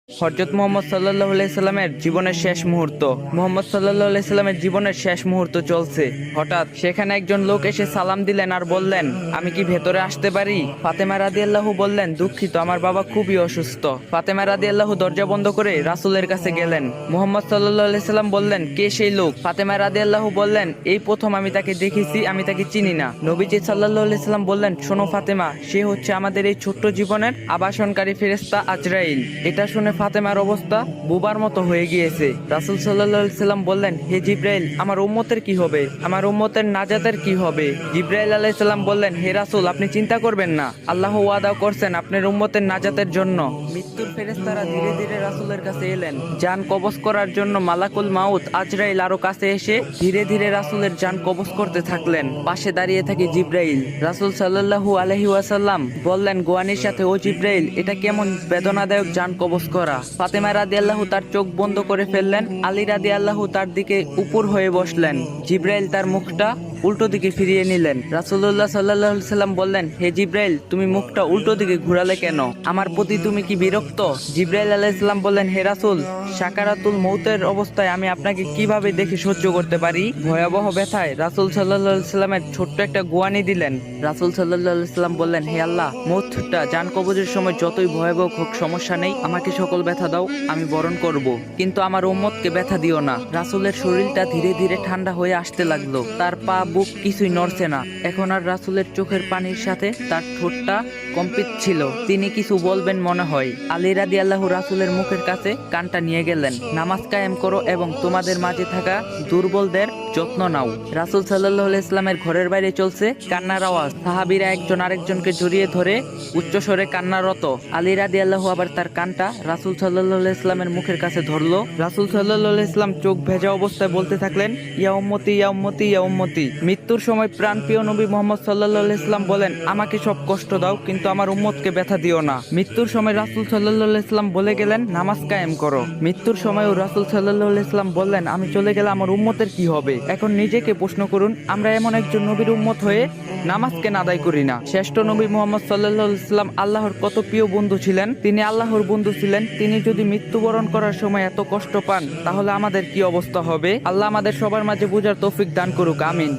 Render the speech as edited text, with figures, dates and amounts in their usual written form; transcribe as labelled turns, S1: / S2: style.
S1: হযরত মুহাম্মদ সাল্লাল্লাহু আলাইহি সাল্লামের জীবনের শেষ মুহূর্ত। মুহাম্মদ সাল্লাল্লাহু আলাইহি সাল্লামের জীবনের শেষ মুহূর্ত চলছে। হঠাৎ সেখানে একজন লোক এসে সালাম দিলেন আর বললেন, আমি কি ভেতরে আসতে পারি? ফাতেমা রাদিয়াল্লাহু বললেন, দুঃখিত, আমার বাবা খুবই অসুস্থ। ফাতেমা রাদিয়াল্লাহু দরজা বন্ধ করে রাসূলের কাছে গেলেন। মুহাম্মদ সাল্লাল্লাহু আলাইহি সাল্লাম বললেন, কে সেই লোক? ফাতেমা রাদিয়াল্লাহু বললেন, এই প্রথম আমি তাকে দেখেছি, আমি তাকে চিনি না। নবীজি সাল্লাল্লাহু আলাইহি সাল্লাম বললেন, শোনো ফাতেমা, সে হচ্ছে আমাদের এই ছোট্ট জীবনের আবাসনকারী ফেরেশতা আজরাইল। এটা শুনে ফাতেমার অবস্থা বুবার মতো হয়ে গিয়েছে। রাসূল সাল্লাল্লাহু আলাইহি সাল্লাম বললেন, হে জিবরাইল, আমার উম্মতের কি হবে? আমার উম্মতের নাজাতের কি হবে? জিবরাইল আলাইহিস সালাম বললেন, হে রাসূল, আপনি চিন্তা করবেন না, আল্লাহ ওয়াদা করছেন আপনার উম্মতের নাজাতের জন্য। মৃত্যুর ফেরেশতারা ধীরে ধীরে রাসূলের কাছে এলেন। জান কবজ করার জন্য মালাকুল মাউত আজরাইল আরো কাছে এসে ধীরে ধীরে রাসূলের জান কবজ করতে থাকলেন। পাশে দাঁড়িয়ে থাকে জিবরাইল। রাসূল সাল্লাল্লাহু আলাইহি ওয়াসাল্লাম বললেন গোয়ানির সাথে, ও জিবরাইল, এটা কেমন বেদনাদায়ক জান কবজ করা। ফাতেমা রাদিয়াল্লাহু তার চোখ বন্ধ করে ফেললেন। আলী রাদিয়াল্লাহু তার দিকে উপর হয়ে বসলেন। জিবরাইল তার মুখটা উল্টো দিকে ফিরিয়ে নিলেন। রাসূলুল্লাহ সাল্লাল্লাহু আলাইহি সাল্লাম বললেন, হে জিবরাইল, তুমি মুখটা উল্টো দিকে ঘুরালে কেন? আমার প্রতি তুমি কি বিরক্ত? জিবরাইল আলাইহিস সালাম বললেন, হে রাসূল, সাকারাতুল মউতের অবস্থায় আমি আপনাকে কিভাবে দেখে সহ্য করতে পারি? ভয়াবহ ব্যথায় রাসূল সাল্লাল্লাহু আলাইহি সাল্লামের ছোট্ট একটা গোয়ানি দিলেন। রাসূল সাল্লাল্লাহু আলাইহি সাল্লাম বললেন, হে আল্লাহ, মউতটা জান কবজের সময় যতই ভয়াবহ হোক সমস্যা নেই, আমাকে সকল ব্যথা দাও, আমি বরণ করব, কিন্তু আমার উম্মতকে ব্যথা দিও না। রাসূলের শরীরটা ধীরে ধীরে ঠান্ডা হয়ে আসতে লাগলো। তার পা বুক কিছুই নড়ছে না। এখন আর রাসূলের চোখের পানির সাথে তার ঠোঁটটা কম্পিত ছিল। তিনি কিছু বলবেন মনে হয়। আলী রাদিয়াল্লাহু রাসূলের মুখের কাছে কানটা নিয়ে গেলেন। নামাজ কায়েম করো এবং তোমাদের মাঝে থাকা দুর্বলদের যত্ন নাও। রাসূল সাল্লাল্লাহু আলাইহি সাল্লামের ঘরের বাইরে চলছে কান্নার আওয়াজ। সাহাবীরা একজন আরেকজনকে জড়িয়ে ধরে উচ্চস্বরে কান্নারত। আলী রাদিয়াল্লাহু আবার তার কানটা রাসূল সাল্লাল্লাহু আলাইহি সাল্লামের মুখের কাছে ধরলো। রাসূল সাল্লাল্লাহু আলাইহি সাল্লাম চোখ ভেজা অবস্থায় বলতে থাকলেন, ইয়া উম্মতি, ইয়া উম্মতি, ইয়া উম্মতি। মৃত্যুর সময় প্রাণপ্রিয় নবী মুহাম্মদ সাল্লাল্লাহু আলাইহি সাল্লাম বলেন, আমাকে সব কষ্ট দাও, কিন্তু আমার উম্মতকে ব্যথা দিও না। মৃত্যুর সময় রাসূল সাল্লাল্লাহু আলাইহি সাল্লাম বলে গেলেন, নামাজ কায়েম করো। মৃত্যুর সময়ও রাসূল সাল্লাল্লাহু আলাইহি সাল্লাম বললেন, আমি চলে গেলে আমার উম্মতের কি হবে? এখন নিজেকে প্রশ্ন করুন, আমরা এমন একজন নবীর উম্মত হয়ে নামাজ কেন আদায় করি না? শ্রেষ্ঠ নবী মুহাম্মদ সাল্লাল্লাহু আলাইহি সাল্লাম আল্লাহর কত প্রিয় বন্ধু ছিলেন। তিনি আল্লাহর বন্ধু ছিলেন। তিনি যদি মৃত্যুবরণ করার সময় এত কষ্ট পান, তাহলে আমাদের কি অবস্থা হবে? আল্লাহ আমাদের সবার মাঝে বুঝার তৌফিক দান করুক, আমিন।